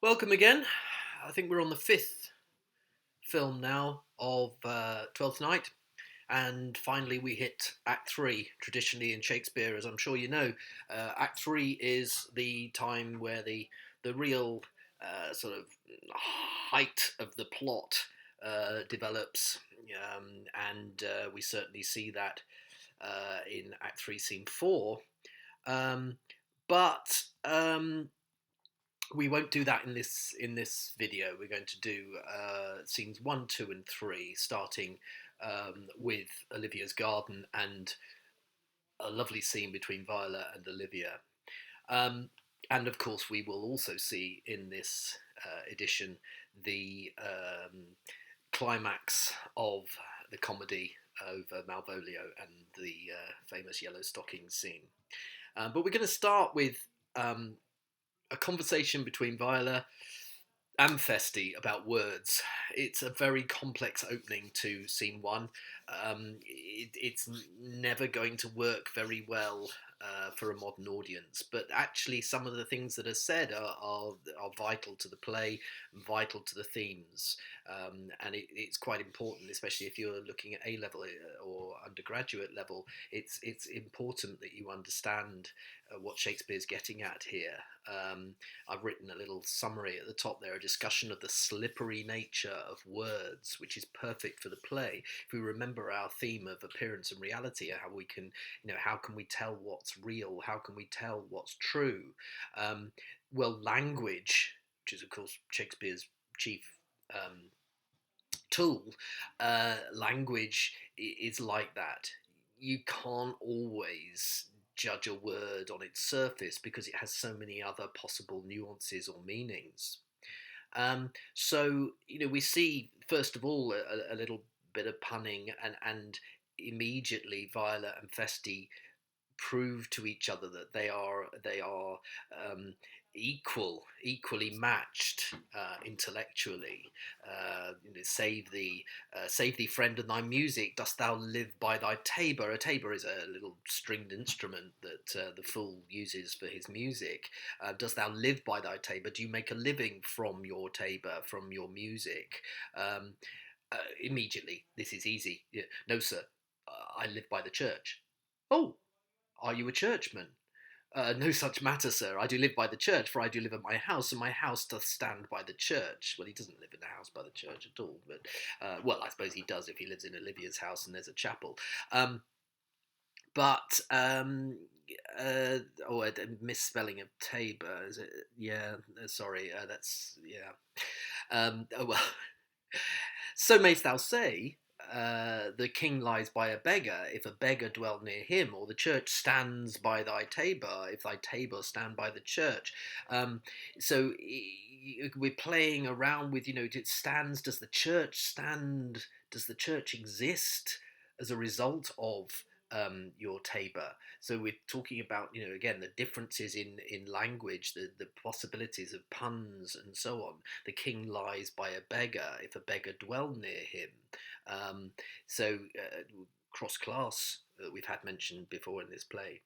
Welcome again. I think we're on the fifth film now of Twelfth Night, and finally we hit Act Three. Traditionally in Shakespeare, as I'm sure you know, Act Three is the time where the real sort of height of the plot develops, and we certainly see that in Act Three, Scene Four. Um, but we won't do that in this video. We're going to do scenes 1, 2, and 3, starting with Olivia's garden and a lovely scene between Viola and Olivia. Um, and of course, we will also see in this edition the climax of the comedy over Malvolio and the famous yellow stockings scene. But we're going to start with um, a conversation between Viola and Feste about words. It's a very complex opening to scene one. It's never going to work very well for a modern audience, but actually, some of the things that are said are vital to the play, vital to the themes, and it's quite important, especially if you're looking at A level or undergraduate level. It's important that you understand what Shakespeare's getting at here. I've written a little summary at the top there, a discussion of the slippery nature of words, which is perfect for the play. If we remember our theme of appearance and reality, how we can, how can we tell what's real? How can we tell what's true? Well, language, which is of course Shakespeare's chief um, tool, language is like that. You can't always judge a word on its surface because it has so many other possible nuances or meanings. So we see first of all a little bit of punning, and immediately Viola and Feste prove to each other that they are equally matched intellectually. Save thee, friend, and thy music. Dost thou live by thy tabor? A tabor is a little stringed instrument that the fool uses for his music. Dost thou live by thy tabor? Do you make a living from your tabor, from your music? Immediately, this is easy. Yeah, no, sir, I live by the church. Oh, are you a churchman? No such matter, sir. I do live by the church, for I do live at my house, and my house doth stand by the church. Well, he doesn't live in a house by the church at all, but, well, I suppose he does if he lives in Olivia's house and there's a chapel. Um, but, oh, a misspelling of Tabor, is it? Yeah, sorry, yeah. Oh, well, so mayst thou say, the king lies by a beggar, if a beggar dwell near him, or the church stands by thy tabor, if thy tabor stand by the church. So we're playing around with, it stands, does the church stand, does the church exist as a result of your tabor? So we're talking about, again, the differences in language, the possibilities of puns and so on. The king lies by a beggar, if a beggar dwell near him. Um, so cross class that we've had mentioned before in this play.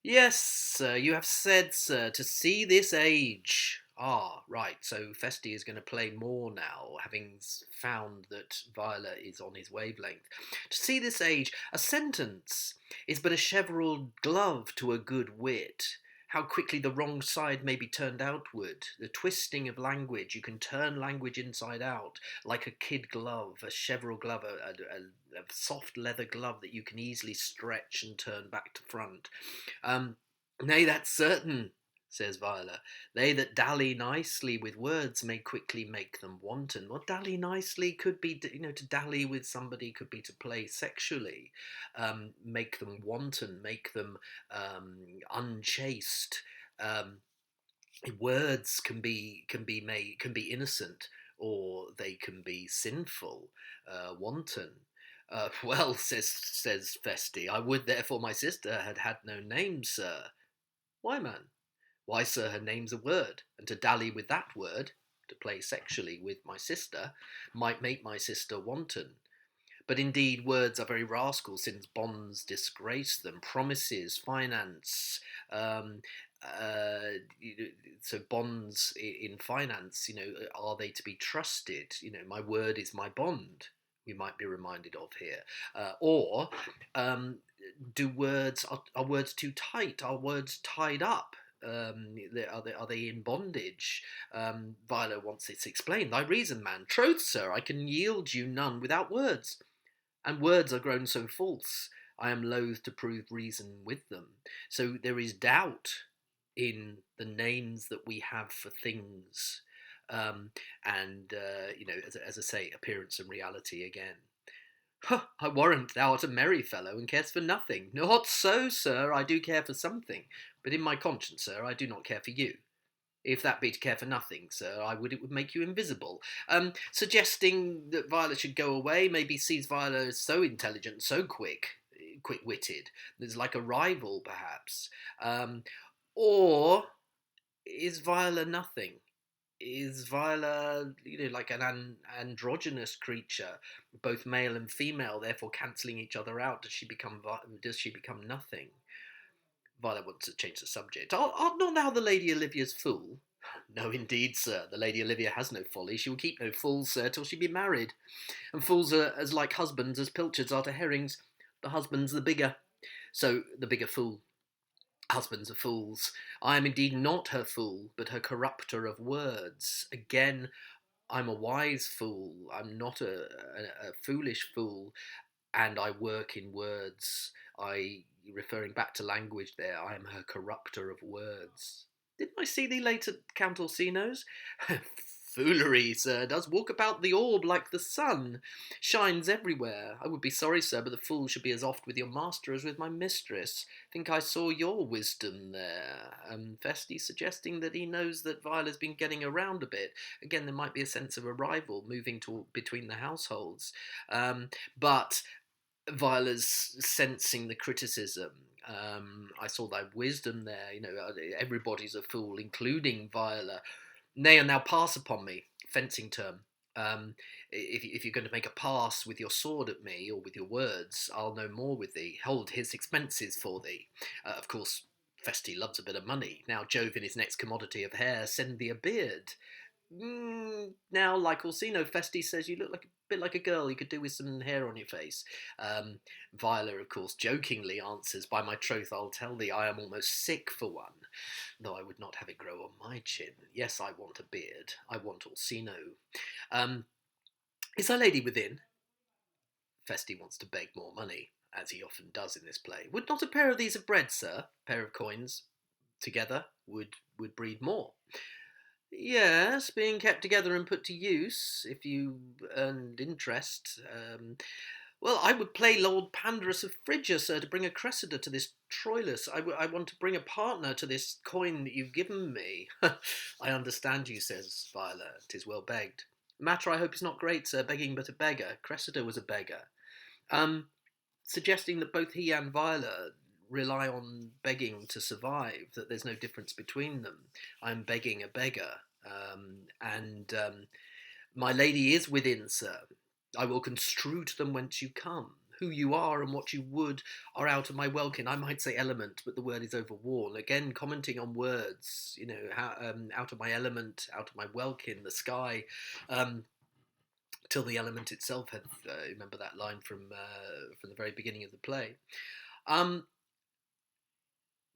Yes, sir, you have said, sir, to see this age. Ah, right, so Feste is going to play more now, having found that Viola is on his wavelength. To see this age, a sentence is but a cheverelled glove to a good wit. How quickly the wrong side may be turned outward. The twisting of language, you can turn language inside out, like a kid glove, a cheverel glove, a soft leather glove that you can easily stretch and turn back to front. Um, Nay, that's certain, says Viola. They that dally nicely with words may quickly make them wanton. Well, dally nicely could be, to dally with somebody could be to play sexually, make them wanton, make them unchaste. Um, Words can be innocent, or they can be sinful, wanton. Well, says Feste, I would therefore my sister had had no name, sir. Why, man? Why, sir, her name's a word, and to dally with that word, to play sexually with my sister, might make my sister wanton. But indeed, words are very rascals, since bonds disgrace them, promises, finance, um, So bonds in finance, are they to be trusted? My word is my bond. We might be reminded of here, or um, do words are words too tight? Are words tied up? Are they in bondage? Viola wants this explained. Thy reason, man, troth, sir, I can yield you none without words, and words are grown so false. I am loath to prove reason with them. So there is doubt in the names that we have for things, um, and as I say, appearance and reality again. Huh, I warrant thou art a merry fellow and carest for nothing. Not so, sir, I do care for something, but in my conscience, sir, I do not care for you. If that be to care for nothing, sir, it would make you invisible. Suggesting that Viola should go away, maybe sees Viola as so intelligent, so quick-witted. There's like a rival, perhaps. Or is Viola nothing? Is Viola, like an androgynous creature, both male and female, therefore cancelling each other out? Does she become nothing? Viola wants to change the subject. Art not thou the Lady Olivia's fool? No, indeed, sir. The Lady Olivia has no folly. She will keep no fool, sir, till she be married. And fools are as like husbands as pilchards are to herrings. The husband's the bigger. So the bigger fool. Husbands are fools. I am indeed not her fool, but her corrupter of words. Again, I'm a wise fool. I'm not a foolish fool, and I work in words. Referring back to language there, I am her corrupter of words. Didn't I see thee late at Count Orsino's? Foolery, sir, does walk about the orb like the sun, shines everywhere. I would be sorry, sir, but the fool should be as oft with your master as with my mistress. Think I saw your wisdom there. Feste suggesting that he knows that Viola's been getting around a bit. Again, there might be a sense of a rival moving between the households. But Viola's sensing the criticism. I saw thy wisdom there. Everybody's a fool, including Viola. Nay, and now pass upon me, fencing term. If you're going to make a pass with your sword at me or with your words, I'll no more with thee. Hold his expenses for thee. Of course, Feste loves a bit of money. Now, Jove in his next commodity of hair, send thee a beard. Now, like Orsino, Feste says you look like a bit like a girl. You could do with some hair on your face. Viola, of course, jokingly answers, "By my troth, I'll tell thee, I am almost sick for one, though I would not have it grow on my chin. Yes, I want a beard. I want Orsino. Is thy lady within?" Feste wants to beg more money, as he often does in this play. "Would not a pair of these of bread, sir, a pair of coins together would breed more?" "Yes, being kept together and put to use, if you earned interest. Well, I would play Lord Pandarus of Phrygia, sir, to bring a Cressida to this Troilus. I want to bring a partner to this coin that you've given me." "I understand you," says Viola. "'Tis well begged. The matter, I hope, is not great, sir, begging but a beggar. Cressida was a beggar." Suggesting that both he and Viola rely on begging to survive, that there's no difference between them. I'm begging a beggar, and my lady is within, sir. I will construe to them whence you come. Who you are and what you would are out of my welkin. I might say element, but the word is overworn. Again, commenting on words, how, out of my element, out of my welkin, the sky, till the element itself had. Remember that line from the very beginning of the play.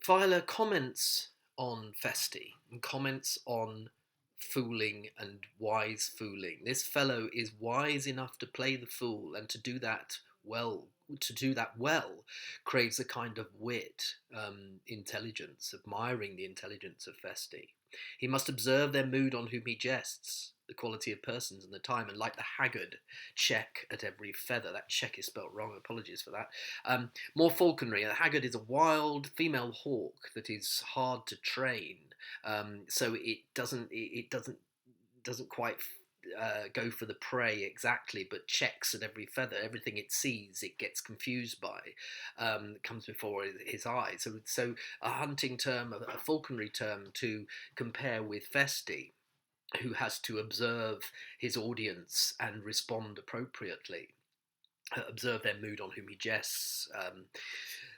Viola comments on Feste and comments on fooling and wise fooling. This fellow is wise enough to play the fool, and to do that well. Craves a kind of wit, intelligence, admiring the intelligence of Feste. He must observe their mood on whom he jests, the quality of persons and the time, and like the haggard, check at every feather. That check is spelt wrong, apologies for that. More falconry. A haggard is a wild female hawk that is hard to train, so it doesn't quite go for the prey exactly, but checks at every feather. Everything it sees, it gets confused by, comes before his eyes. So a hunting term, a falconry term to compare with Feste, who has to observe his audience and respond appropriately. Observe their mood on whom he jests.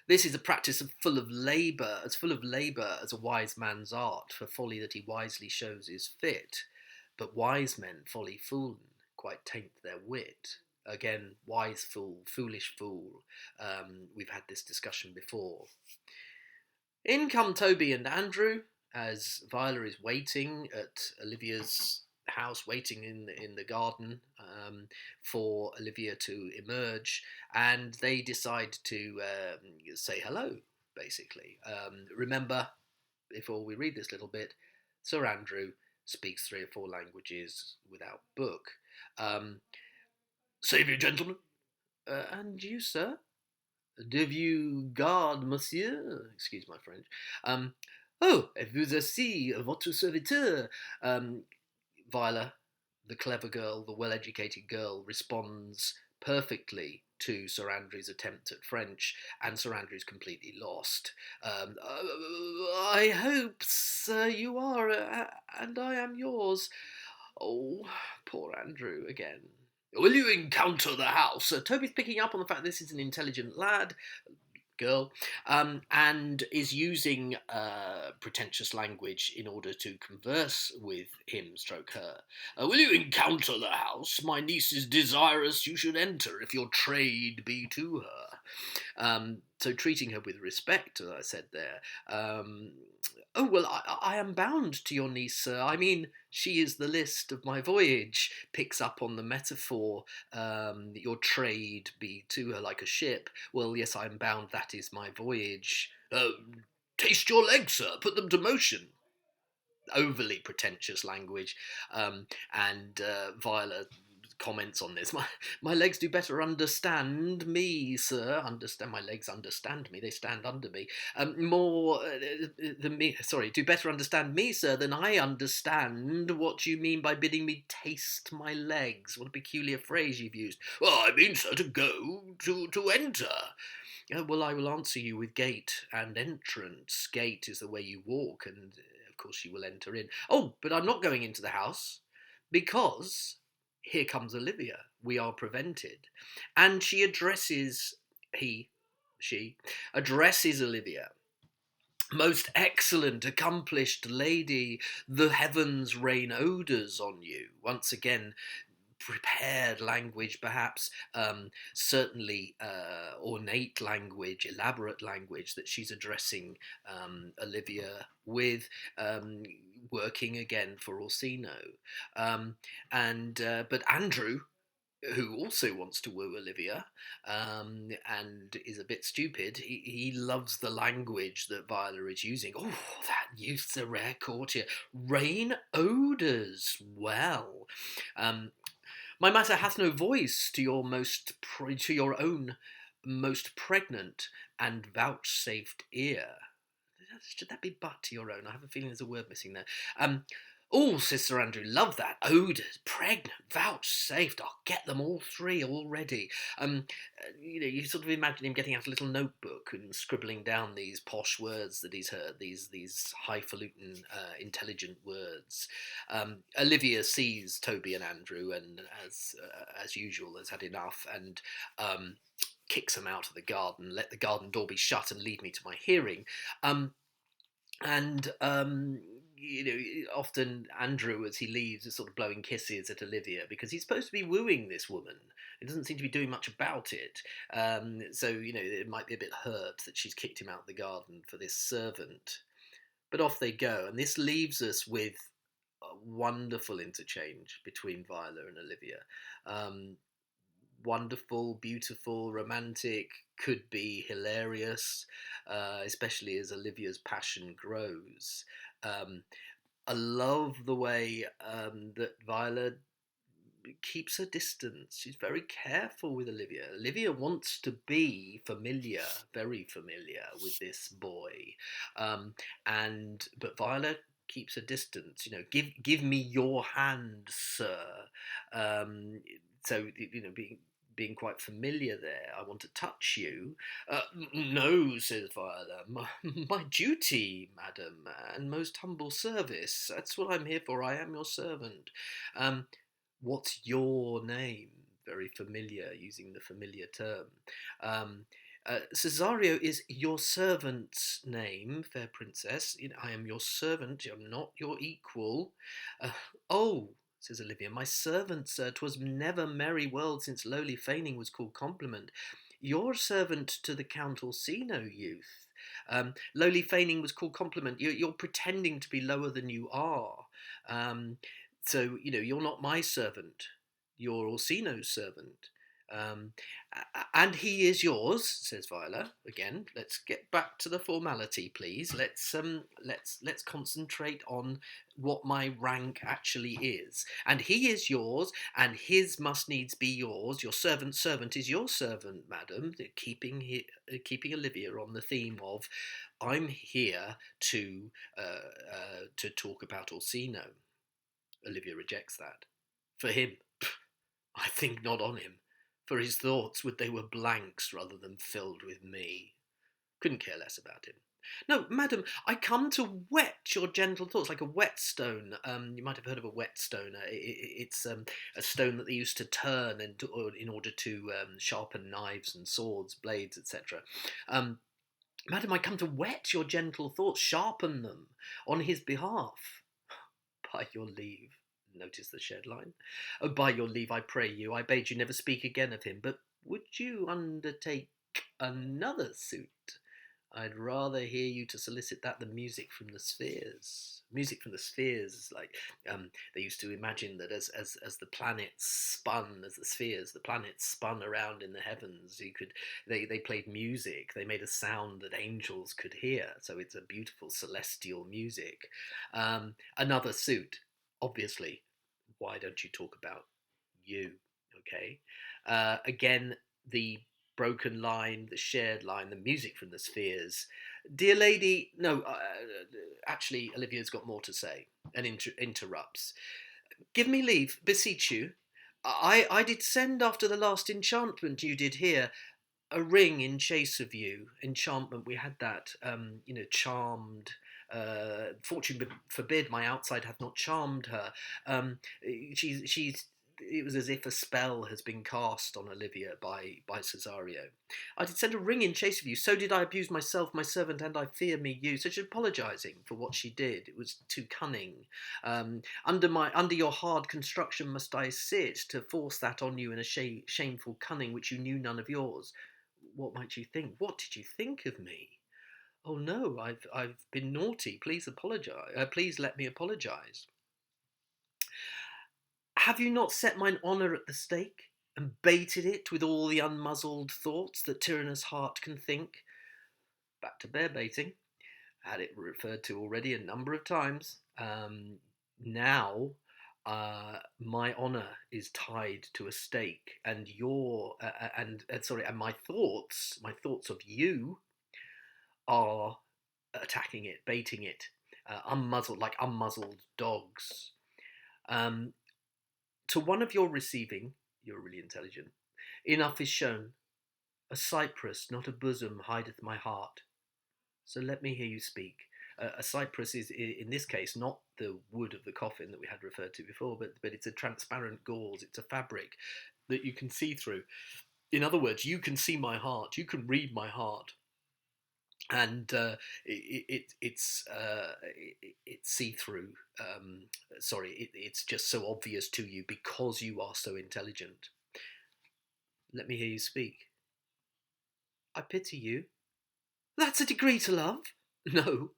This is a practice full of labour, as full of labour as a wise man's art, for folly that he wisely shows is fit. But wise men, folly foolen, quite taint their wit. Again, wise fool, foolish fool. We've had this discussion before. In come Toby and Andrew, as Viola is waiting at Olivia's house, waiting in the garden for Olivia to emerge, and they decide to say hello, basically. Remember, before we read this little bit, Sir Andrew speaks 3 or 4 languages without book. Save you, gentlemen. And you, sir? De vous garde, monsieur. Excuse my French. Oh, vous aussi, votre serviteur. Viola, the clever girl, the well-educated girl, responds perfectly to Sir Andrew's attempt at French, and Sir Andrew's completely lost. I hope, sir, you are, and I am yours. Oh, poor Andrew again. Will you encounter the house? Toby's picking up on the fact this is an intelligent lad, girl, and is using pretentious language in order to converse with him stroke her. Will you encounter the house? My niece is desirous you should enter, if your trade be to her. So treating her with respect, as I said there. Oh, well, I am bound to your niece, sir. I mean, she is the list of my voyage. Picks up on the metaphor, your trade be to her like a ship. Well, yes, I am bound, that is my voyage. Taste your legs, sir, put them to motion. Overly pretentious language, and Viola comments on this. My legs do better understand me, sir. Understand my legs understand me. They stand under me. More than me. Sorry, do better understand me, sir, than I understand what you mean by bidding me taste my legs. What a peculiar phrase you've used. Well, I mean, sir, to go, to enter. Well, I will answer you with gate and entrance. Gate is the way you walk, and of course you will enter in. Oh, but I'm not going into the house, because here comes Olivia. We are prevented. And she addresses Olivia. Most excellent, accomplished lady, the heavens rain odours on you. Once again, prepared language, perhaps, certainly ornate language, elaborate language that she's addressing Olivia with, working again for Orsino. But Andrew, who also wants to woo Olivia, and is a bit stupid, he loves the language that Viola is using. Oh, that youth's a rare courtier. Rain odours. Well, my matter hath no voice to your own most pregnant and vouchsafed ear. Should that be but to your own? I have a feeling there's a word missing there. Oh, says Sir Andrew, love that. Odours, pregnant, vouchsafed. I'll get them all 3 already. You sort of imagine him getting out a little notebook and scribbling down these posh words that he's heard, these highfalutin, intelligent words. Olivia sees Toby and Andrew, and as usual, has had enough, and kicks them out of the garden. Let the garden door be shut and leave me to my hearing. Often Andrew, as he leaves, is sort of blowing kisses at Olivia because he's supposed to be wooing this woman. He doesn't seem to be doing much about it. It might be a bit hurt that she's kicked him out of the garden for this servant. But off they go, and this leaves us with a wonderful interchange between Viola and Olivia. Wonderful, beautiful, romantic, could be hilarious, especially as Olivia's passion grows. I love the way that Viola keeps her distance. She's very careful with Olivia. Olivia wants to be familiar, very familiar with this boy, but Viola keeps her distance. Give me your hand, sir. Being quite familiar there. I want to touch you. No, says Viola. My duty, madam, and most humble service. That's what I'm here for. I am your servant. What's your name? Very familiar, using the familiar term. Cesario is your servant's name, fair princess. I am your servant, you're not your equal. Uh, oh, says Olivia, my servant, sir, 'twas never merry world since lowly feigning was called compliment. Your servant to the Count Orsino, youth. Lowly feigning was called compliment. You're pretending to be lower than you are. So, you're not my servant. You're Orsino's servant. Um, and he is yours, says Viola. Again, let's get back to the formality, please. Let's concentrate on what my rank actually is. And he is yours, and his must needs be yours. Your servant's servant is your servant, madam. Keeping Olivia on the theme of, I'm here to talk about Orsino. Olivia rejects that. For him, I think not on him. For his thoughts would they were blanks rather than filled with me. Couldn't care less about him. No, madam, I come to whet your gentle thoughts like a whetstone. You might have heard of a whetstone. It's a stone that they used to turn in order to sharpen knives and swords, blades, etc. Madam, I come to whet your gentle thoughts, sharpen them on his behalf. By your leave. Notice the shed line. Oh, by your leave, I pray you. I bade you never speak again of him. But would you undertake another suit? I'd rather hear you to solicit that than music from the spheres. Music from the spheres is like they used to imagine that as the planets spun, as the planets spun around in the heavens. They played music. They made a sound that angels could hear. So it's a beautiful celestial music. Another suit, obviously. Why don't you talk about you? Okay. Again, the broken line, the shared line, the music from the spheres. Dear lady, no, actually, Olivia's got more to say and interrupts. Give me leave, beseech you. I did send after the last enchantment you did here a ring in chase of you. Enchantment, we had that, charmed. Fortune forbid my outside hath not charmed her. She's it was as if a spell has been cast on Olivia by Cesario. I did send a ring in chase of you, so did I abuse myself, my servant, and I fear me you. So she's apologising for what she did. It was too cunning. Under your hard construction must I sit to force that on you in a shameful cunning which you knew none of yours. What might you think? What did you think of me? Oh no, I've been naughty. Please apologise. Please let me apologise. Have you not set mine honour at the stake, and baited it with all the unmuzzled thoughts that tyrannous heart can think? Back to bear baiting. Had it referred to already a number of times. Now, my honour is tied to a stake, and and my thoughts of you are attacking it, baiting it, unmuzzled like unmuzzled dogs. To one of your receiving, you're really intelligent, enough is shown. A cypress, not a bosom, hideth my heart. So let me hear you speak. A cypress is, in this case, not the wood of the coffin that we had referred to before, but it's a transparent gauze. It's a fabric that you can see through. In other words, you can see my heart. You can read my heart. And it's see-through. It's just so obvious to you because you are so intelligent. Let me hear you speak. I pity you. That's a degree to love. No,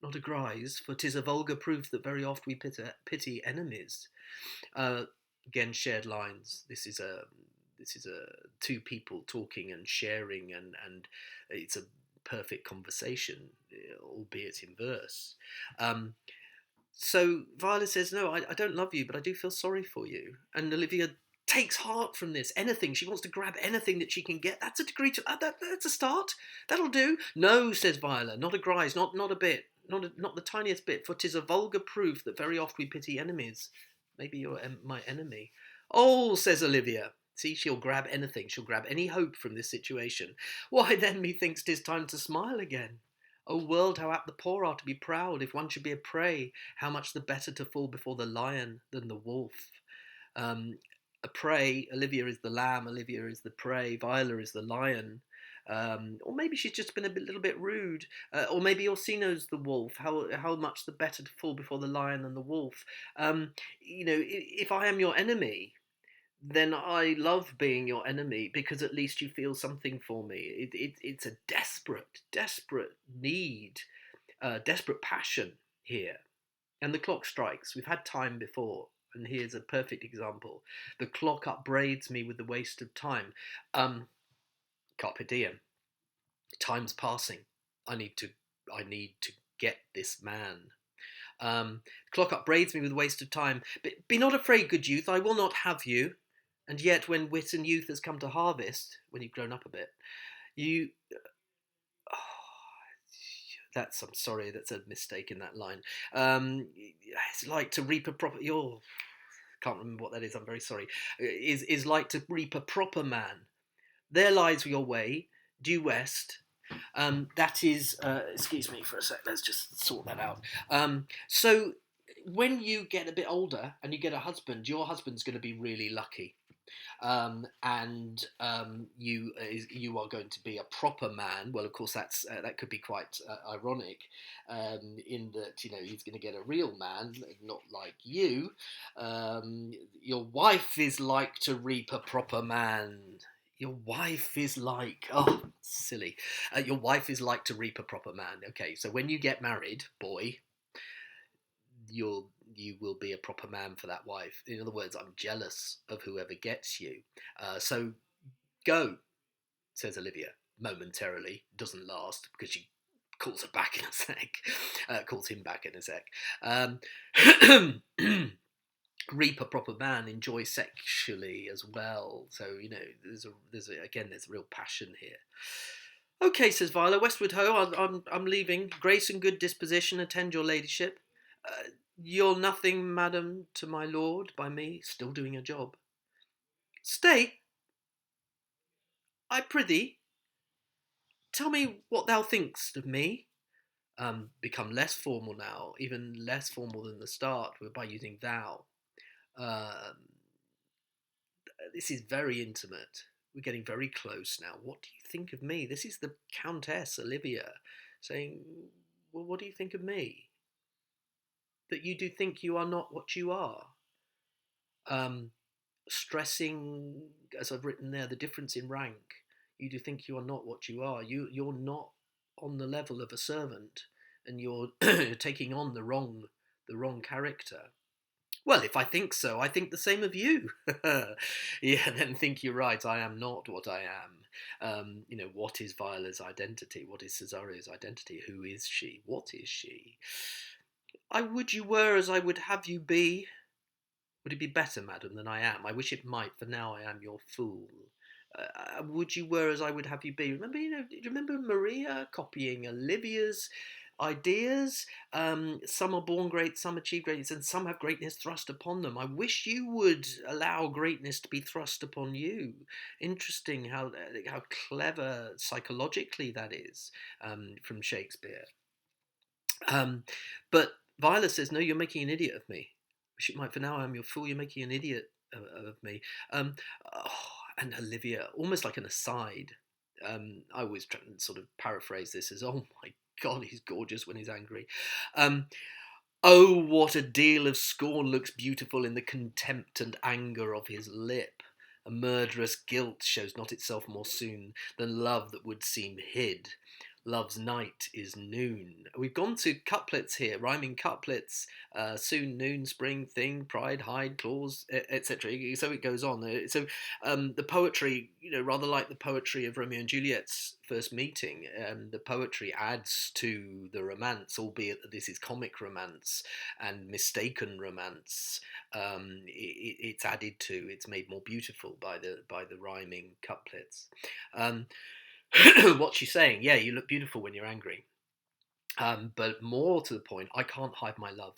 not a grise, for 'tis a vulgar proof that very oft we pity enemies. Again, shared lines. This is a two people talking and sharing, and it's a perfect conversation, albeit in verse. So Viola says, no, I don't love you, but I do feel sorry for you. And Olivia takes heart from this. Anything. She wants to grab anything that she can get. That's a degree to... that's a start. That'll do. No, says Viola, not a grise, not a bit. Not the tiniest bit, for 'tis a vulgar proof that very oft we pity enemies. Maybe you're my enemy. Oh, says Olivia. See, she'll grab anything. She'll grab any hope from this situation. Why, then methinks 'tis time to smile again. O world, how apt the poor are to be proud! If one should be a prey, how much the better to fall before the lion than the wolf. A prey, Olivia is the lamb, Olivia is the prey, Viola is the lion. Or maybe she's just been little bit rude, or maybe Orsino's the wolf. How much the better to fall before the lion than the wolf. If I am your enemy, then I love being your enemy because at least you feel something for me. It's a desperate need, desperate passion here. And the clock strikes. We've had time before, and here's a perfect example. The clock upbraids me with the waste of time. Carpe diem. Time's passing. I need to get this man. Clock upbraids me with waste of time. But be not afraid, good youth, I will not have you. And yet, when wit and youth has come to harvest, when you've grown up a bit, you. Oh, I'm sorry, that's a mistake in that line. It's like to reap a proper. Can't remember what that is. I'm very sorry. Is like to reap a proper man. There lies your way, due west. That is. Excuse me for a sec. Let's just sort that out. So when you get a bit older and you get a husband, your husband's going to be really lucky. And you are going to be a proper man. Well, of course, that could be quite ironic, in that he's going to get a real man, not like you. Your wife is like to reap a proper man. Your wife is like silly. Your wife is like to reap a proper man. Okay, so when you get married, boy, you will be a proper man for that wife. In other words, I'm jealous of whoever gets you. So go, says Olivia, momentarily. Doesn't last because she calls her back in a sec. Calls him back in a sec. Reap a proper man, enjoy sexually as well. So there's a real passion here. Okay, says Viola. Westward ho, I'm leaving. Grace and good disposition attend your ladyship. You're nothing, madam, to my lord, by me, still doing a job. Stay, I prithee, tell me what thou think'st of me. Become less formal now, even less formal than the start, by using thou. This is very intimate. We're getting very close now. What do you think of me? This is the Countess Olivia saying, well, what do you think of me? That you do think you are not what you are. Stressing, as I've written there, the difference in rank. You do think you are not what you are. You're not on the level of a servant, and you're taking on the wrong character. Well, if I think so, I think the same of you. Yeah, then think you're right. I am not what I am. What is Viola's identity? What is Cesario's identity? Who is she? What is she? I would you were as I would have you be. Would it be better, madam, than I am? I wish it might, for now I am your fool. Would you were as I would have you be? Remember, do you remember Maria copying Olivia's ideas? Some are born great, some achieve greatness, and some have greatness thrust upon them. I wish you would allow greatness to be thrust upon you. Interesting how clever psychologically that is, from Shakespeare. But Viola says, no, you're making an idiot of me. Wish it might, for now I am your fool, you're making an idiot of me. And Olivia, almost like an aside, I always try and sort of paraphrase this as, oh my God, he's gorgeous when he's angry. Oh, what a deal of scorn looks beautiful in the contempt and anger of his lip. A murderous guilt shows not itself more soon than love that would seem hid. Love's night is noon. We've gone to couplets here, rhyming couplets. Soon, noon, spring, thing, pride, hide, clause, etc. So it goes on. So the poetry, rather like the poetry of Romeo and Juliet's first meeting, the poetry adds to the romance, albeit that this is comic romance and mistaken romance. It's added to, it's made more beautiful by the rhyming couplets. What's she saying? Yeah, you look beautiful when you're angry. But more to the point, I can't hide my love.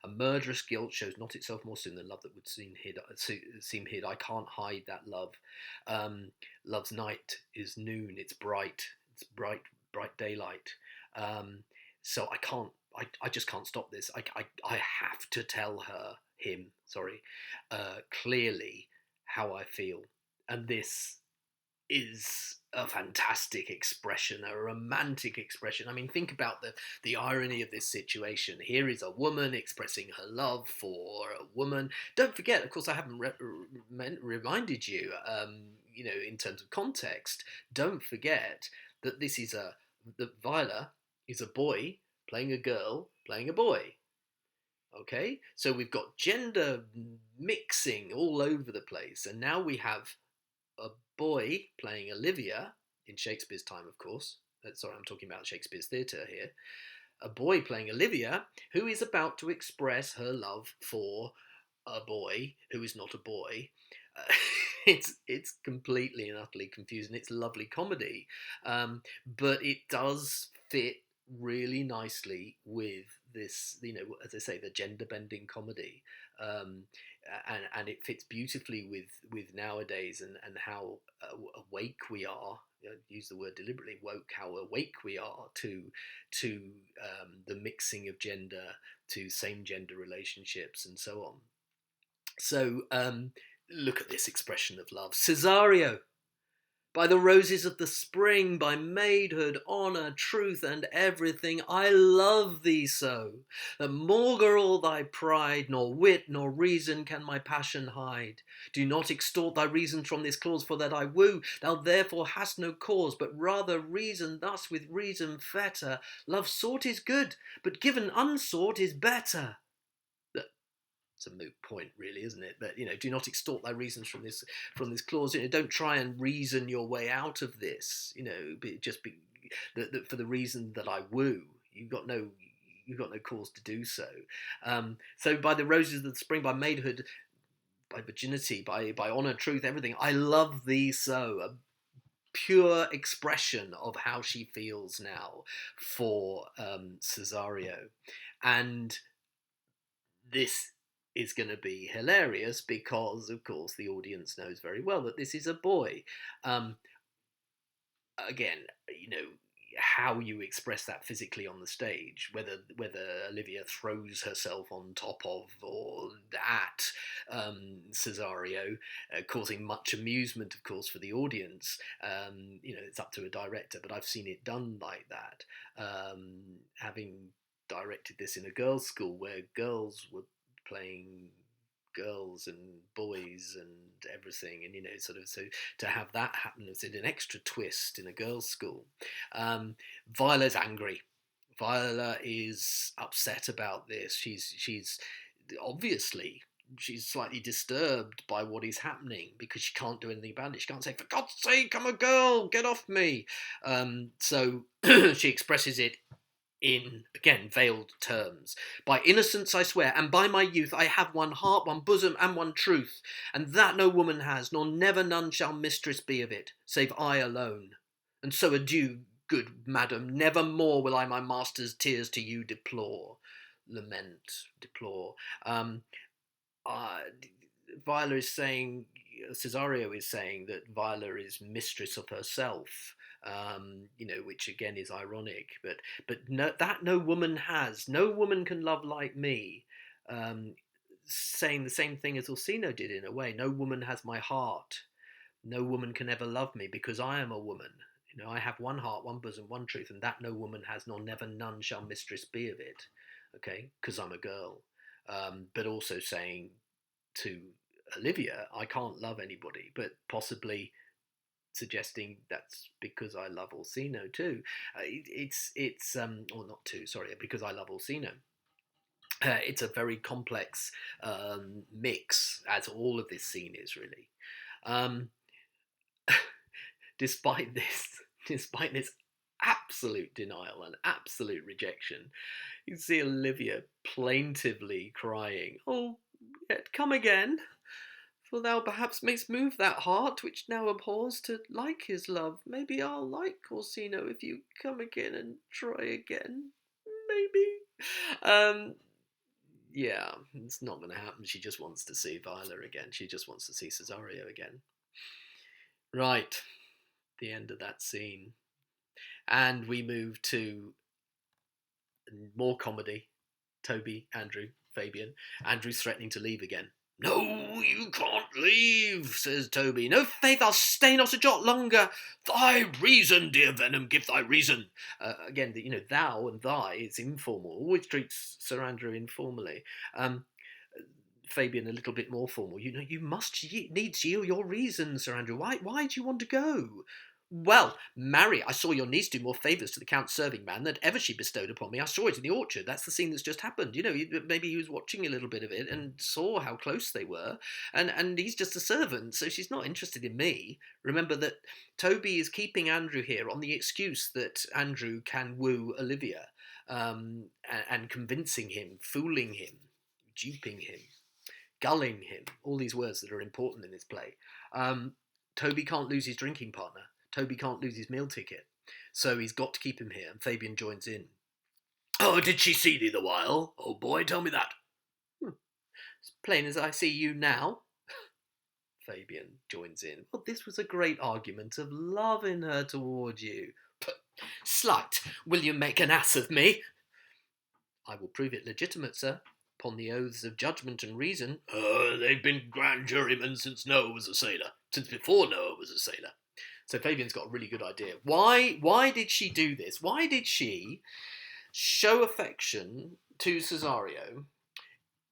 A murderous guilt shows not itself more soon than love that would seem hid. I can't hide that love. Love's night is noon. It's bright. It's bright daylight. So I can't. I just can't stop this. I have to tell him, clearly how I feel, and this is a fantastic expression, a romantic expression. I mean, think about the irony of this situation. Here is a woman expressing her love for a woman. Don't forget, of course, I haven't reminded you, in terms of context. Don't forget that that Viola is a boy playing a girl playing a boy. Okay, so we've got gender mixing all over the place, and now we have a boy playing Olivia in Shakespeare's time, of course. Sorry, I'm talking about Shakespeare's theatre here. A boy playing Olivia who is about to express her love for a boy who is not a boy. Uh, it's completely and utterly confusing. It's lovely comedy, but it does fit really nicely with this, as I say, the gender bending comedy, um, and it fits beautifully with nowadays and how awake we are. Use the word deliberately, woke. How awake we are to the mixing of gender, to same gender relationships, and so on. So look at this expression of love. Cesario, by the roses of the spring, by maidhood, honour, truth, and everything, I love thee so, that maugre all thy pride, nor wit nor reason can my passion hide. Do not extort thy reasons from this clause, for that I woo, thou therefore hast no cause, but rather reason thus with reason fetter. Love sought is good, but given unsought is better. It's a moot point, really, isn't it? But do not extort thy reasons from this clause. Don't try and reason your way out of this. For the reason that I woo. You've got no cause to do so. So by the roses of the spring, by maidhood, by virginity, by honour, truth, everything, I love thee so. A pure expression of how she feels now for Cesario, and this is going to be hilarious because, of course, the audience knows very well that this is a boy. Again, how you express that physically on the stage, whether Olivia throws herself on top of or at Cesario, causing much amusement, of course, for the audience. It's up to a director, but I've seen it done like that. Having directed this in a girls' school where girls were playing girls and boys and everything, and sort of, so to have that happen as an extra twist in a girls' school. Viola's angry. Viola is upset about this. She's obviously she's slightly disturbed by what is happening because she can't do anything about it. She can't say, "For God's sake, I'm a girl, get off me." So she expresses it in, again, veiled terms. By innocence I swear, and by my youth, I have one heart, one bosom, and one truth, and that no woman has, nor never none shall mistress be of it, save I alone. And so adieu, good madam, never more will I my master's tears to you deplore. Lament, deplore. Uh, Viola is saying, Cesario is saying that Viola is mistress of herself, which again is ironic, but no woman has, no woman can love like me. Saying the same thing as Orsino did in a way. No woman has my heart. No woman can ever love me because I am a woman. I have one heart, one bosom, one truth, and that no woman has, nor never none shall mistress be of it. Okay, because I'm a girl. But also saying to Olivia, I can't love anybody, but possibly suggesting that's because I love Orsino too. Or not too, sorry, because I love Orsino. It's a very complex mix, as all of this scene is really. Um, despite this absolute denial and absolute rejection, you see Olivia plaintively crying, "Oh, yet come again. For thou perhaps mayst move that heart which now abhors to like his love. Maybe I'll like Orsino if you come again and try again. Maybe." Yeah, it's not going to happen. She just wants to see Viola again. She just wants to see Cesario again. Right, the end of that scene. And we move to more comedy. Toby, Andrew, Fabian. Andrew's threatening to leave again. "No, you can't leave," says Toby. "No, faith, I'll stay not a jot longer. Thy reason, dear Venom, give thy reason." Again, thou and thy, it's informal. Always treats Sir Andrew informally. Fabian a little bit more formal. You must needs yield your reason, Sir Andrew. Why do you want to go? Well, marry, I saw your niece do more favours to the Count's serving man than ever she bestowed upon me. I saw it in the orchard. That's the scene that's just happened. Maybe he was watching a little bit of it and saw how close they were. And he's just a servant, so she's not interested in me. Remember that Toby is keeping Andrew here on the excuse that Andrew can woo Olivia, and convincing him, fooling him, duping him, gulling him, all these words that are important in this play. Toby can't lose his drinking partner. Toby can't lose his meal ticket. So he's got to keep him here, and Fabian joins in. "Oh, did she see thee the while? Oh boy, tell me that." "As plain as I see you now." Fabian joins in. "Well, this was a great argument of love in her toward you." "Slight, will you make an ass of me?" "I will prove it legitimate, sir, upon the oaths of judgment and reason." "They've been grand jurymen since Noah was a sailor. Since before Noah was a sailor." So Fabian's got a really good idea. Why did she do this? Why did she show affection to Cesario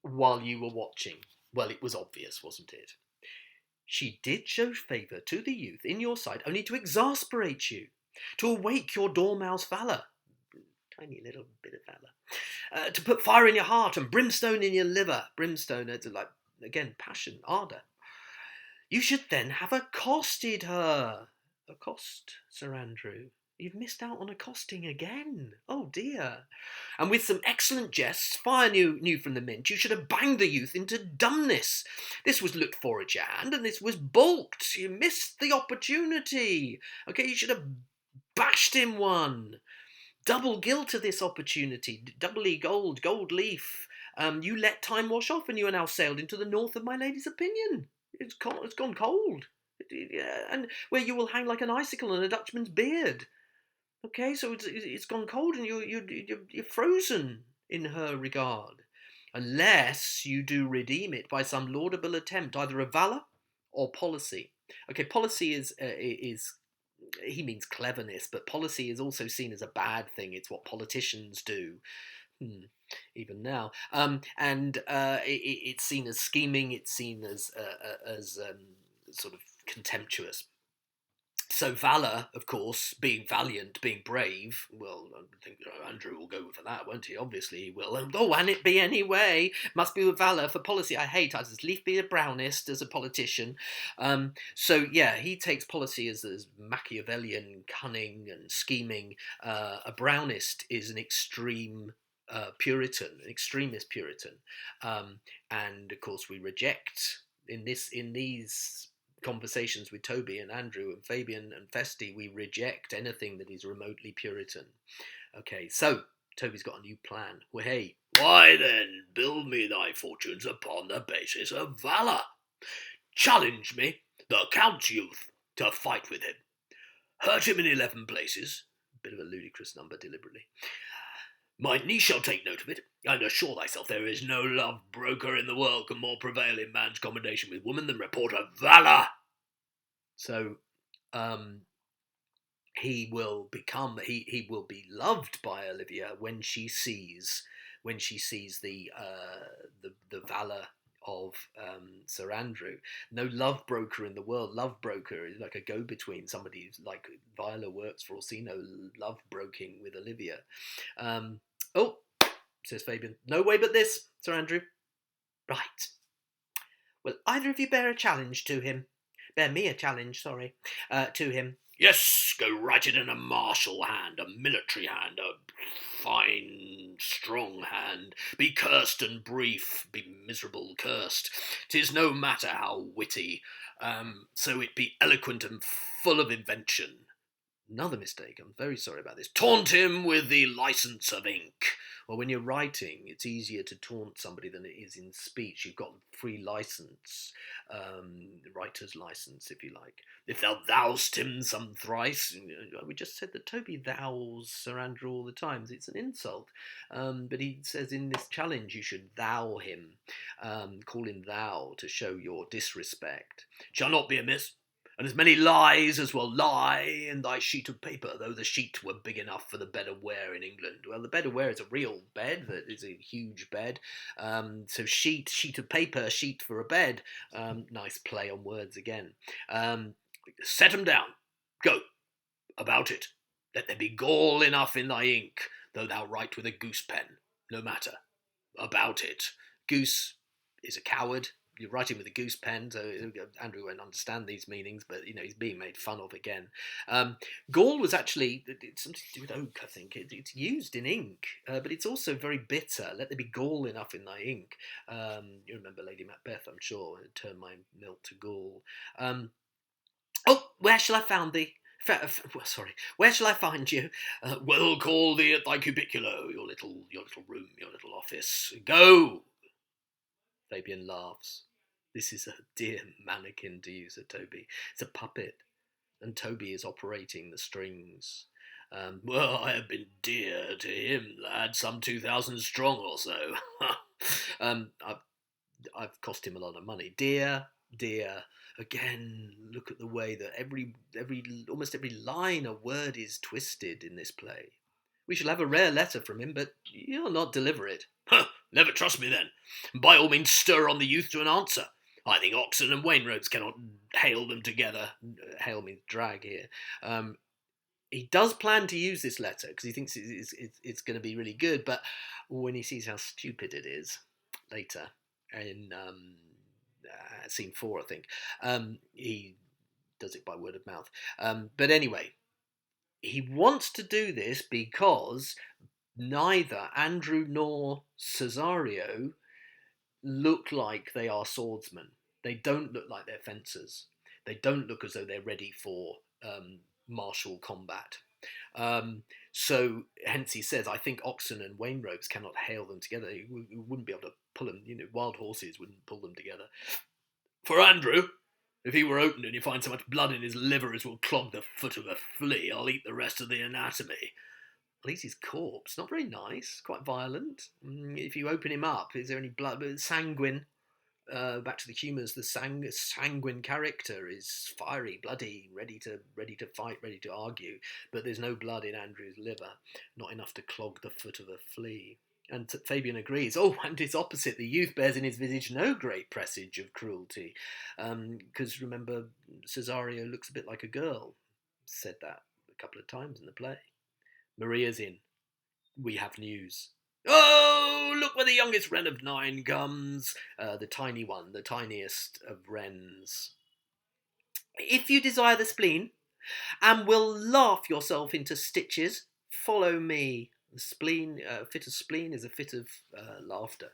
while you were watching? Well, it was obvious, wasn't it? She did show favour to the youth in your sight only to exasperate you, to awake your dormouse valour. Tiny little bit of valour. To put fire in your heart and brimstone in your liver. Brimstone, like, again, passion, ardour. You should then have accosted her. Accost, Sir Andrew. You've missed out on accosting again. Oh dear. And with some excellent jests, fire new from the mint, you should have banged the youth into dumbness. This was looked for at your hand, and this was balked. You missed the opportunity. Okay, you should have bashed him one. Double gilt of this opportunity. Doubly gold leaf. You let time wash off, and you are now sailed into the north of my lady's opinion. It's gone cold. And where you will hang like an icicle on a Dutchman's beard. Okay, so it's gone cold, and you're frozen in her regard, unless you do redeem it by some laudable attempt, either of valour or policy. Okay, policy is he means cleverness, but policy is also seen as a bad thing. It's what politicians do. Even now, and it's seen as scheming. It's seen as sort of contemptuous. So valour, of course, being valiant, being brave. Well, I think Andrew will go for that, won't he? Obviously he will. Oh, and it be anyway. Must be with valour. For policy, I hate. I'd as lief be a brownist as a politician. So yeah, he takes policy as Machiavellian, cunning and scheming. A brownist is an extreme Puritan, an extremist Puritan, and of course we reject in these conversations with Toby and Andrew and Fabian and Feste, we reject anything that is remotely Puritan. Okay, so Toby's got a new plan. Well, hey, why then build me thy fortunes upon the basis of valour? Challenge me, the Count's youth, to fight with him. Hurt him in 11 places. Bit of a ludicrous number, deliberately. My niece shall take note of it, and assure thyself there is no love broker in the world can more prevail in man's commendation with woman than report of valour. So, he will be loved by Olivia when she sees the valour of Sir Andrew. No love broker in the world. Love broker is like a go-between. Somebody who's like Viola works for Orsino, love broking with Olivia. Oh, says Fabian, no way but this, Sir Andrew. Right. Will either of you bear me a challenge, to him? Yes, go write it in a martial hand, a military hand, a fine, strong hand. Be cursed and brief, be miserable cursed. 'Tis no matter how witty, so it be eloquent and full of invention. Another mistake, I'm very sorry about this. Taunt him with the license of ink. Well, when you're writing, it's easier to taunt somebody than it is in speech. You've got free license, writer's license, if you like. If thou thou'st him some thrice, we just said that Toby thous Sir Andrew all the time. It's an insult. But he says in this challenge you should thou him, call him thou to show your disrespect. Shall not be amiss, and as many lies as will lie in thy sheet of paper, though the sheet were big enough for the bed of ware in England. Well, the bed of ware is a real bed, that is a huge bed. So sheet of paper, sheet for a bed. Nice play on words again. Set 'em down. Go. About it. Let there be gall enough in thy ink, though thou write with a goose pen. No matter. About it. Goose is a coward. You're writing with a goose pen, so Andrew won't understand these meanings, but he's being made fun of again. Gall was actually it's something to do with oak, I think. It's used in ink, but it's also very bitter. Let there be gall enough in thy ink. You remember Lady Macbeth, I'm sure. Turn my milk to gall. Oh, where shall I find thee? Sorry, where shall I find you? Well, call thee at thy cubiculo, your little room, your little office. Go. Fabian laughs. This is a dear mannequin, to use a Toby. It's a puppet, and Toby is operating the strings. Well, I have been dear to him, lad, some 2,000 strong or so. I've cost him a lot of money. Dear. Again, look at the way that almost every line a word is twisted in this play. We shall have a rare letter from him, but you'll not deliver it. Never trust me then. By all means stir on the youth to an answer. I think Oxon and Wainwrights cannot hail them together. Hail means drag here. He does plan to use this letter because he thinks it's going to be really good, but when he sees how stupid it is later in scene 4, I think, he does it by word of mouth. But anyway, he wants to do this because neither Andrew nor Cesario look like they are swordsmen. They don't look like they're fencers. They don't look as though they're ready for martial combat. So hence he says, I think oxen and wainropes cannot hail them together. You wouldn't be able to pull them, wild horses wouldn't pull them together. For Andrew, if he were opened and you find so much blood in his liver as will clog the foot of a flea, I'll eat the rest of the anatomy. Well, he's his corpse. Not very nice. Quite violent. If you open him up, is there any blood? Sanguine. Back to the humours. The sanguine character is fiery, bloody, ready to fight, ready to argue. But there's no blood in Andrew's liver. Not enough to clog the foot of a flea. And Fabian agrees. Oh, and it's opposite. The youth bears in his visage no great presage of cruelty. Because remember, Cesario looks a bit like a girl. Said that a couple of times in the play. Maria's in. We have news. Oh, look where the youngest wren of 9 comes. The tiny one, the tiniest of wrens. If you desire the spleen, and will laugh yourself into stitches, follow me. The spleen, fit of spleen is a fit of laughter.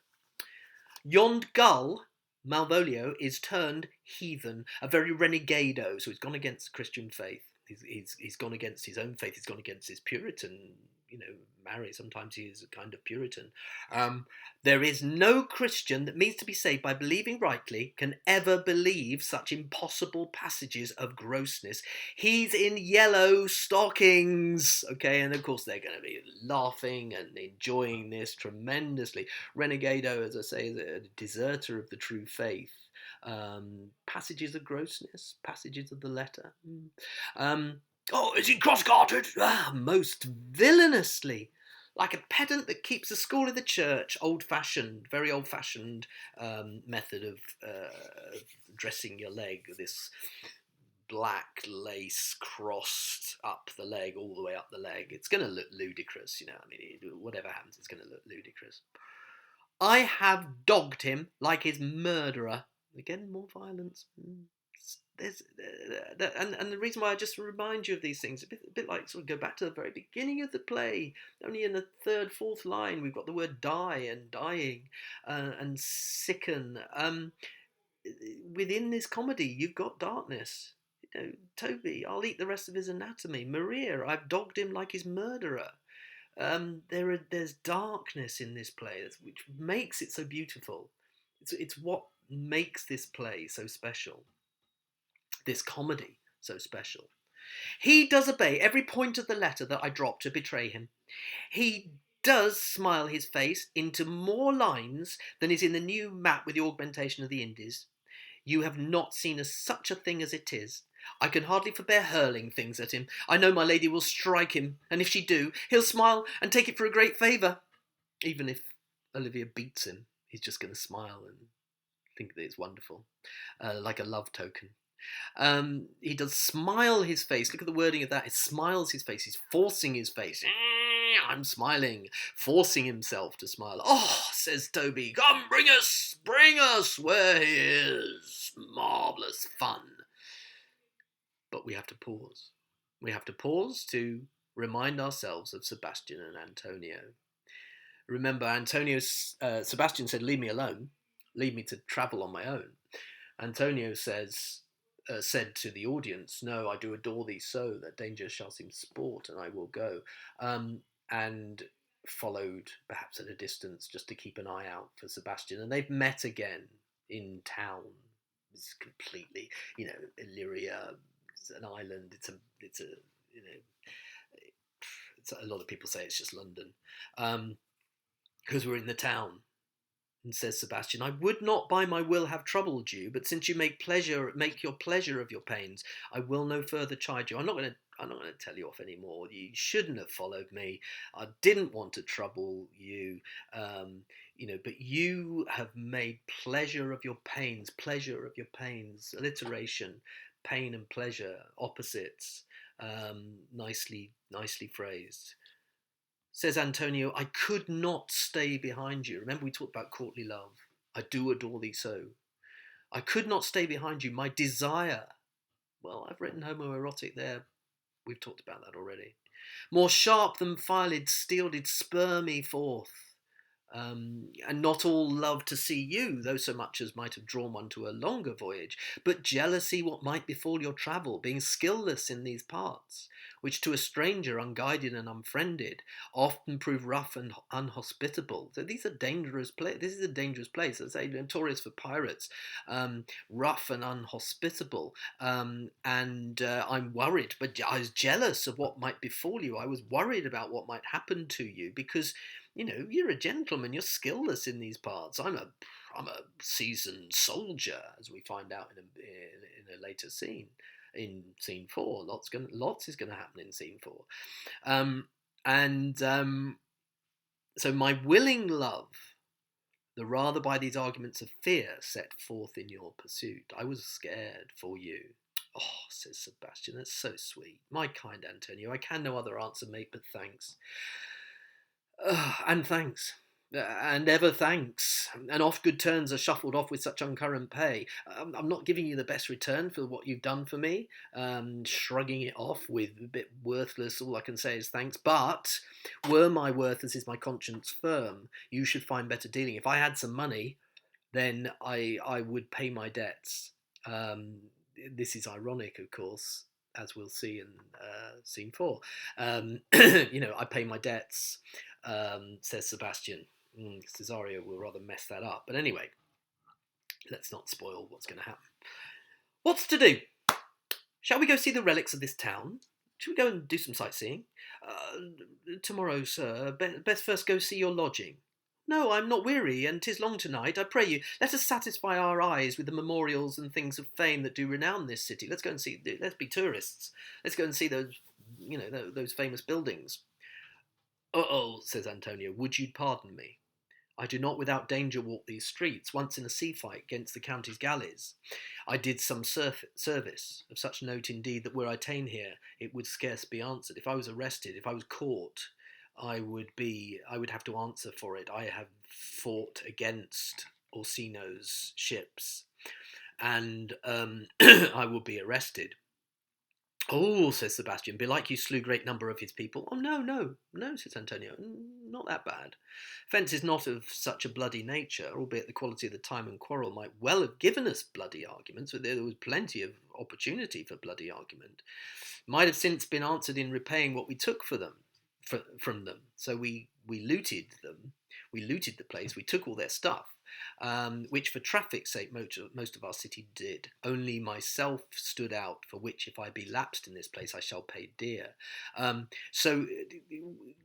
Yond gull, Malvolio, is turned heathen, a very renegado, so he's gone against the Christian faith. He's gone against his own faith. He's gone against his Puritan, marry. Sometimes he is a kind of Puritan. There is no Christian that means to be saved by believing rightly can ever believe such impossible passages of grossness. He's in yellow stockings, okay, and of course they're going to be laughing and enjoying this tremendously. Renegado, as I say, is a deserter of the true faith. Passages of grossness, passages of the letter. Oh, is he cross-gartered? Most villainously. Like a pedant that keeps a school in the church. Old-fashioned, very old-fashioned method of dressing your leg. This black lace crossed up the leg, all the way up the leg. It's going to look ludicrous, whatever happens, it's going to look ludicrous. I have dogged him like his murderer. Again, more violence. And the reason why I just remind you of these things, a bit like sort of go back to the very beginning of the play. Only in the 3rd, 4th line, we've got the word die and dying and sicken. Within this comedy, you've got darkness. Toby, I'll eat the rest of his anatomy. Maria, I've dogged him like his murderer. There's darkness in this play, which makes it so beautiful. It's what makes this play so special, this comedy so special. He does obey every point of the letter that I drop to betray him. He does smile his face into more lines than is in the new map with the augmentation of the Indies. You have not seen such a thing as it is. I can hardly forbear hurling things at him. I know my lady will strike him, and if she do, he'll smile and take it for a great favour. Even if Olivia beats him, he's just going to smile and think that it's wonderful, like a love token. He does smile his face. Look at the wording of that. He smiles his face. He's forcing his face. I'm smiling, forcing himself to smile. Oh, says Toby, come, bring us where he is. Marvellous fun. But we have to pause. We have to pause to remind ourselves of Sebastian and Antonio. Remember, Sebastian said, leave me alone. Leave me to travel on my own. Antonio said to the audience, no, I do adore thee so, that danger shall seem sport, and I will go. And followed, perhaps at a distance, just to keep an eye out for Sebastian. And they've met again in town. It's completely, Illyria, it's an island. It's a a lot of people say it's just London, because we're in the town. And says Sebastian, I would not by my will have troubled you, but since you make your pleasure of your pains, I will no further chide you. I'm not going to tell you off anymore. You shouldn't have followed me. I didn't want to trouble you, but you have made pleasure of your pains, alliteration, pain and pleasure, opposites, nicely phrased. Says Antonio, I could not stay behind you. Remember we talked about courtly love. I do adore thee so. I could not stay behind you. My desire. Well, I've written homoerotic there. We've talked about that already. More sharp than filed steel did spur me forth. And not all love to see you, though so much as might have drawn one to a longer voyage, but jealousy what might befall your travel, being skilless in these parts, which to a stranger unguided and unfriended often prove rough and unhospitable. So these are dangerous places. This is a dangerous place. As I say, notorious for pirates, rough and unhospitable. And I'm worried, but I was jealous of what might befall you. I was worried about what might happen to you because you're a gentleman, you're skillless in these parts. I'm a seasoned soldier, as we find out in a later scene, in scene 4. Lots is going to happen in scene 4. So my willing love, the rather by these arguments of fear set forth in your pursuit. I was scared for you. Oh, says Sebastian, that's so sweet. My kind Antonio, I can no other answer make but thanks. And thanks, and ever thanks, and oft good turns are shuffled off with such uncurrent pay. I'm not giving you the best return for what you've done for me, shrugging it off with a bit worthless, all I can say is thanks, but were my worth as is my conscience firm, you should find better dealing. If I had some money, then I would pay my debts. This is ironic, of course, as we'll see in scene 4. I pay my debts, says Sebastian. Cesario will rather mess that up. But anyway, let's not spoil what's going to happen. What's to do? Shall we go see the relics of this town? Shall we go and do some sightseeing? Tomorrow, sir. Best first go see your lodging. No, I'm not weary, and 'tis long tonight. I pray you, let us satisfy our eyes with the memorials and things of fame that do renown this city. Let's go and see. Let's be tourists. Let's go and see those, those famous buildings. Oh, says Antonio, would you pardon me? I do not without danger walk these streets. Once in a sea fight against the county's galleys, I did some service, of such note indeed that were I ta'en here, it would scarce be answered. If I was arrested, if I was caught, I would have to answer for it. I have fought against Orsino's ships, and I would be arrested. Oh, says Sebastian, belike you slew great number of his people. Oh, no, says Antonio, not that bad. Fence is not of such a bloody nature, albeit the quality of the time and quarrel might well have given us bloody arguments, but there was plenty of opportunity for bloody argument. Might have since been answered in repaying what we took for them. from them. So we looted them. We looted the place. We took all their stuff, which for traffic's sake most of our city did. Only myself stood out, for which if I be lapsed in this place I shall pay dear. So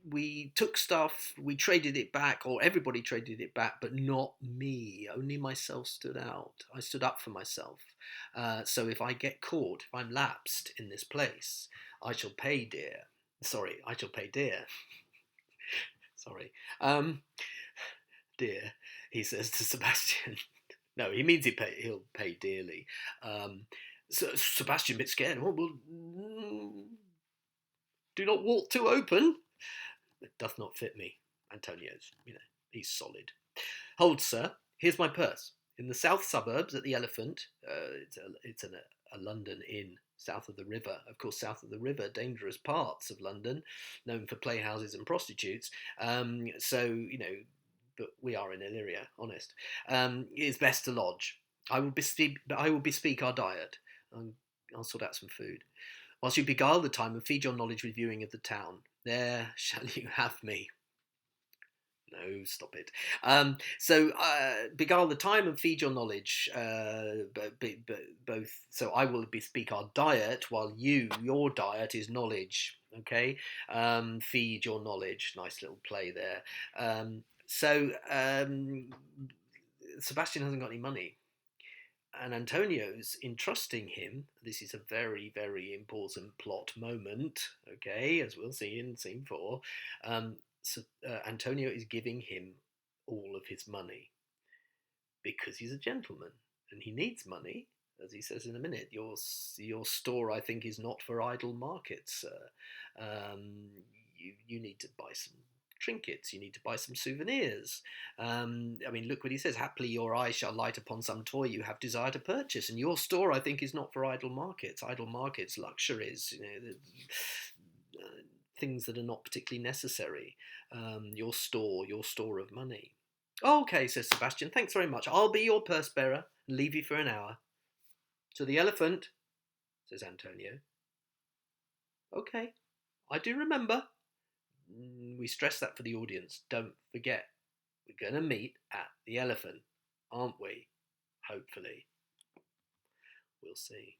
we took stuff, we traded it back, or everybody traded it back, but not me. Only myself stood out. I stood up for myself. So if I get caught, if I'm lapsed in this place, I shall pay dear. Sorry, I shall pay dear. Sorry. Dear, he says to Sebastian. No, he means he'll pay dearly. So Sebastian, a bit scared. Oh, well, do not walk too open. It doth not fit me. Antonio's, he's solid. Hold, sir, here's my purse. In the south suburbs at the Elephant, it's a London inn south of the river. Of course, south of the river, dangerous parts of London, known for playhouses and prostitutes. But we are in Illyria, honest. It's best to lodge. I will bespeak our diet. I'll sort out some food. Whilst you beguile the time and feed your knowledge with viewing of the town, there shall you have me. No, stop it. Beguile the time and feed your knowledge, both. So I will bespeak our diet, while your diet is knowledge. Okay, feed your knowledge. Nice little play there. Sebastian hasn't got any money, and Antonio's entrusting him. This is a very, very important plot moment. Okay, as we'll see in scene 4. Antonio is giving him all of his money because he's a gentleman and he needs money, as he says in a minute. Your store, I think, is not for idle markets, sir. You need to buy some trinkets, you need to buy some souvenirs. Look what he says. Happily your eye shall light upon some toy you have desire to purchase, and your store, I think, is not for idle markets. Idle markets, luxuries, things that are not particularly necessary. Your store of money. Okay, says Sebastian, thanks very much. I'll be your purse bearer and leave you for an hour. To the Elephant, says Antonio. Okay, I do remember. We stress that for the audience. Don't forget, we're going to meet at the Elephant, aren't we? Hopefully. We'll see.